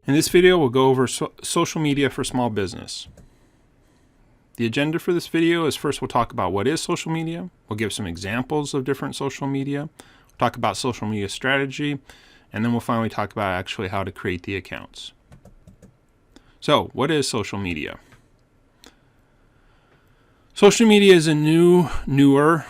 In this video, we'll go over social media for small business. The agenda for this video is first we'll talk about what is social media. We'll give some examples of different social media. We'll talk about social media strategy. And then we'll finally talk about actually how to create the accounts. So, what is social media? Social media is a newer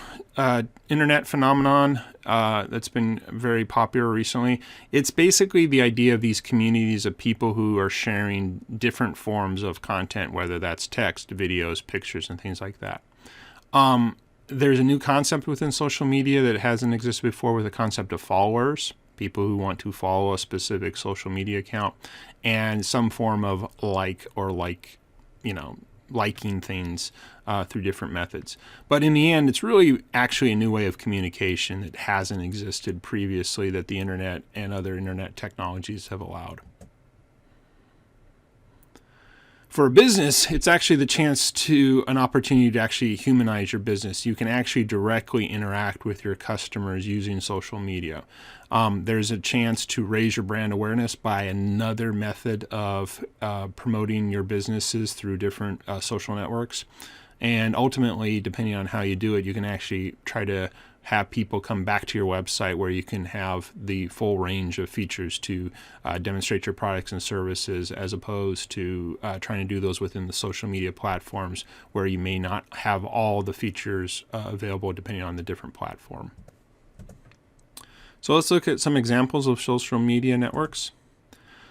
internet phenomenon that's been very popular recently. It's basically the idea of these communities of people who are sharing different forms of content, whether that's text, videos, pictures, and things like that. There's a new concept within social media that hasn't existed before with the concept of followers, people who want to follow a specific social media account, and some form of liking things through different methods. But in the end, it's really actually a new way of communication that hasn't existed previously that the internet and other internet technologies have allowed. For a business, it's actually the chance to an opportunity to actually humanize your business. You can actually directly interact with your customers using social media. There's a chance to raise your brand awareness by another method of promoting your businesses through different social networks. And ultimately, depending on how you do it, you can actually try to have people come back to your website where you can have the full range of features to demonstrate your products and services, as opposed to trying to do those within the social media platforms where you may not have all the features available depending on the different platform. So let's look at some examples of social media networks.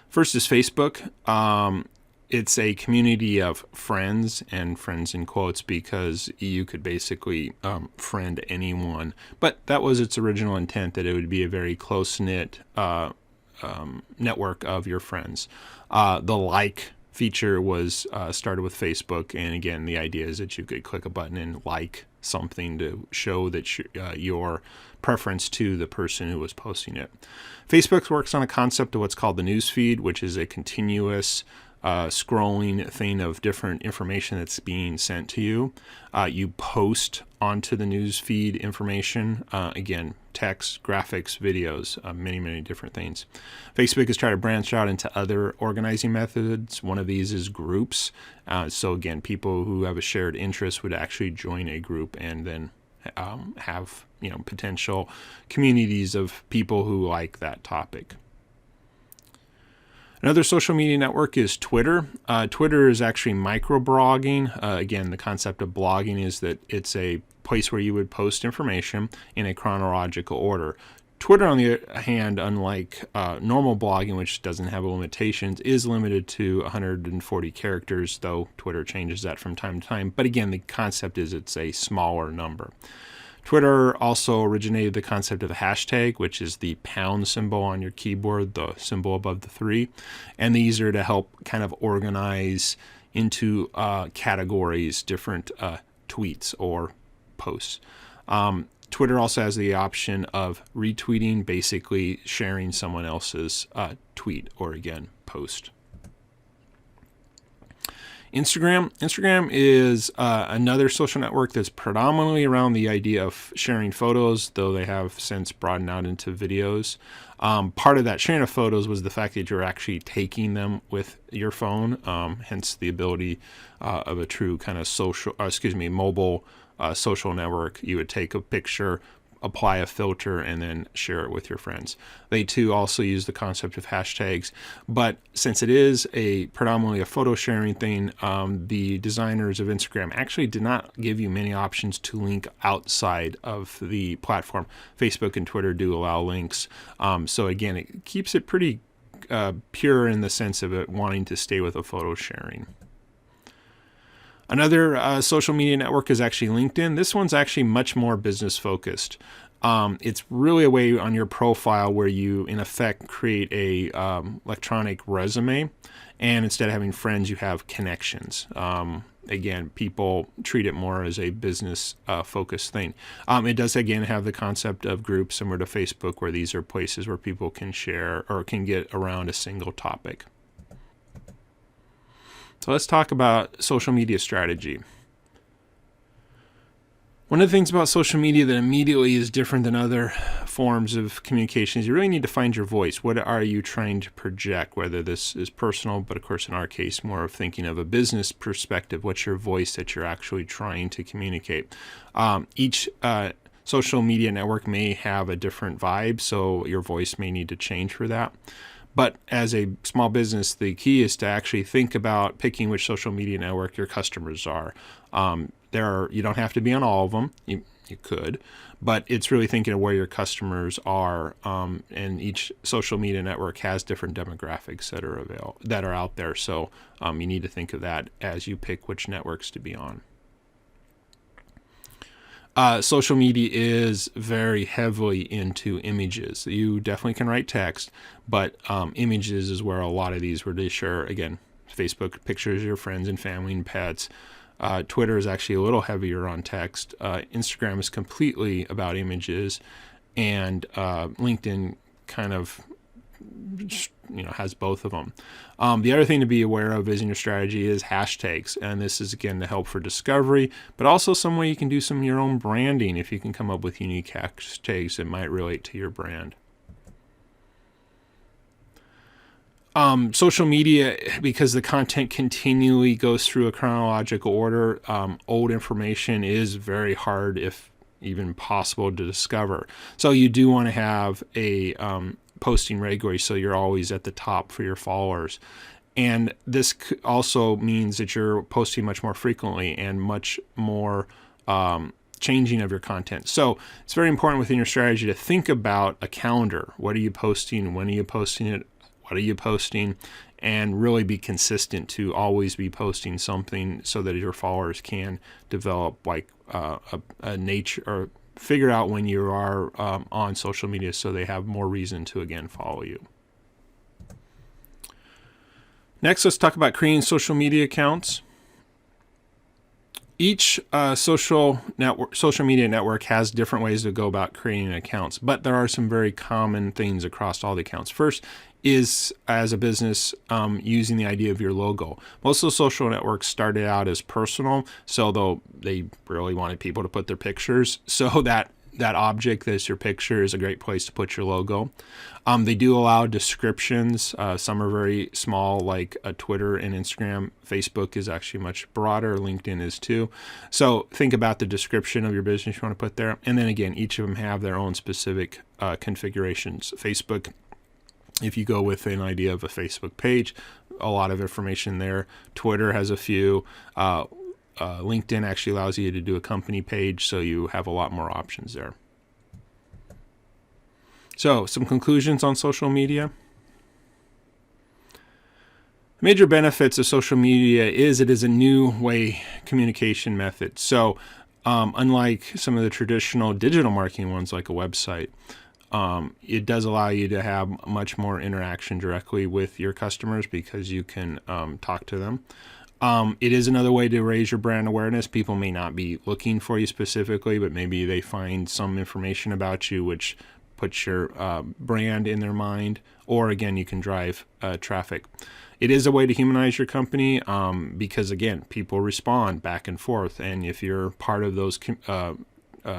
First is Facebook. It's a community of friends, and friends in quotes because you could basically friend anyone. But that was its original intent, that it would be a very close-knit network of your friends. The like feature was started with Facebook, and again, the idea is that you could click a button and like something to show that your preference to the person who was posting it. Facebook works on a concept of what's called the news feed, which is a continuous scrolling thing of different information that's being sent to you. You post onto the news feed information, again, text, graphics, videos, many different things. Facebook has tried to branch out into other organizing methods. One of these is groups. So again, people who have a shared interest would actually join a group and then have potential communities of people who like that topic. Another social media network is Twitter. Twitter is actually micro-blogging. Again, the concept of blogging is that it's a place where you would post information in a chronological order. Twitter, on the other hand, unlike normal blogging, which doesn't have limitations, is limited to 140 characters, though Twitter changes that from time to time. But again, the concept is it's a smaller number. Twitter also originated the concept of a hashtag, which is the pound symbol on your keyboard, the symbol above the 3. And these are to help kind of organize into categories different tweets or posts. Twitter also has the option of retweeting, basically sharing someone else's tweet or, again, post. Instagram is another social network that's predominantly around the idea of sharing photos, though they have since broadened out into videos. Part of that sharing of photos was the fact that you're actually taking them with your phone, hence the ability of a true kind of mobile social network. You would take a picture, apply a filter, and then share it with your friends. They too also use the concept of hashtags, but since it is predominantly a photo sharing thing, the designers of Instagram actually did not give you many options to link outside of the platform. Facebook and Twitter do allow links, so again, it keeps it pretty pure in the sense of it wanting to stay with a photo sharing. Another social media network is actually LinkedIn. This one's actually much more business focused. It's really a way on your profile where you, in effect, create a electronic resume, and instead of having friends, you have connections. Again, people treat it more as a business focused thing. It does, again, have the concept of groups similar to Facebook, where these are places where people can share or can get around a single topic. So let's talk about social media strategy. One of the things about social media that immediately is different than other forms of communication is you really need to find your voice. What are you trying to project? Whether this is personal, but of course in our case, more of thinking of a business perspective. What's your voice that you're actually trying to communicate? Each social media network may have a different vibe, so your voice may need to change for that. But as a small business, the key is to actually think about picking which social media network your customers are. You don't have to be on all of them. You could, but it's really thinking of where your customers are. And each social media network has different demographics that are out there. So you need to think of that as you pick which networks to be on. Social media is very heavily into images. You definitely can write text, but images is where a lot of these really share. Again, Facebook pictures of your friends and family and pets. Twitter is actually a little heavier on text. Instagram is completely about images, and LinkedIn kind of has both of them. The other thing to be aware of is in your strategy is hashtags, and this is again to help for discovery, but also some way you can do some of your own branding if you can come up with unique hashtags that might relate to your brand. Social media, because the content continually goes through a chronological order, old information is very hard, if even possible, to discover. So you do want to have a posting regularly so you're always at the top for your followers. And this also means that you're posting much more frequently and much more changing of your content. So it's very important within your strategy to think about a calendar. What are you posting? When are you posting it? What are you posting? And really be consistent to always be posting something so that your followers can develop like a nature, or figure out when you are on social media so they have more reason to again follow you. Next, let's talk about creating social media accounts. Each social media network has different ways to go about creating accounts, but there are some very common things across all the accounts. First is, as a business, using the idea of your logo. Most of the social networks started out as personal, so they really wanted people to put their pictures, so that object that's your picture is a great place to put your logo. They do allow descriptions. Some are very small, like Twitter and Instagram. Facebook is actually much broader. LinkedIn is too. So think about the description of your business you want to put there. And then again, each of them have their own specific configurations. Facebook, if you go with an idea of a Facebook page, a lot of information there. Twitter has a few. LinkedIn actually allows you to do a company page, so you have a lot more options there. So, some conclusions on social media. Major benefits of social media is it is a new way communication method. So, unlike some of the traditional digital marketing ones like a website, it does allow you to have much more interaction directly with your customers because you can talk to them. It is another way to raise your brand awareness. People may not be looking for you specifically, but maybe they find some information about you which puts your brand in their mind, or again, you can drive traffic. It is a way to humanize your company because again, people respond back and forth, and if you're part of those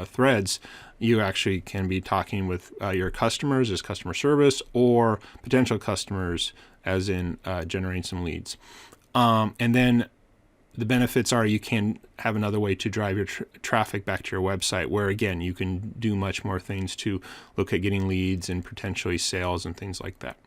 threads, you actually can be talking with your customers as customer service, or potential customers as in generating some leads. And then the benefits are you can have another way to drive your traffic back to your website, where again, you can do much more things to look at getting leads and potentially sales and things like that.